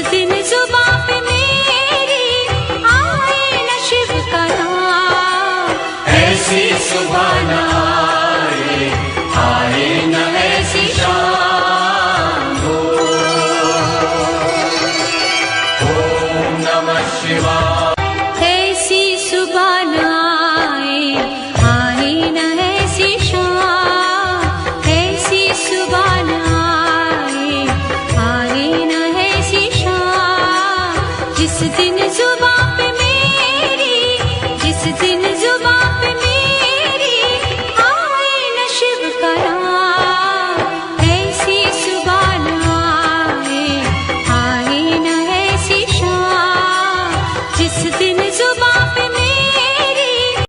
दिन जुबां पे मेरी आए न शिव का नाम, ऐसी सुबह न आए न ऐसी शाम हो। ओम नमः शिवाय। ऐसी सुबह न आए न ऐसी शाम, ऐसी सुबह न आए न ऐसी शाम, जिस दिन जुबां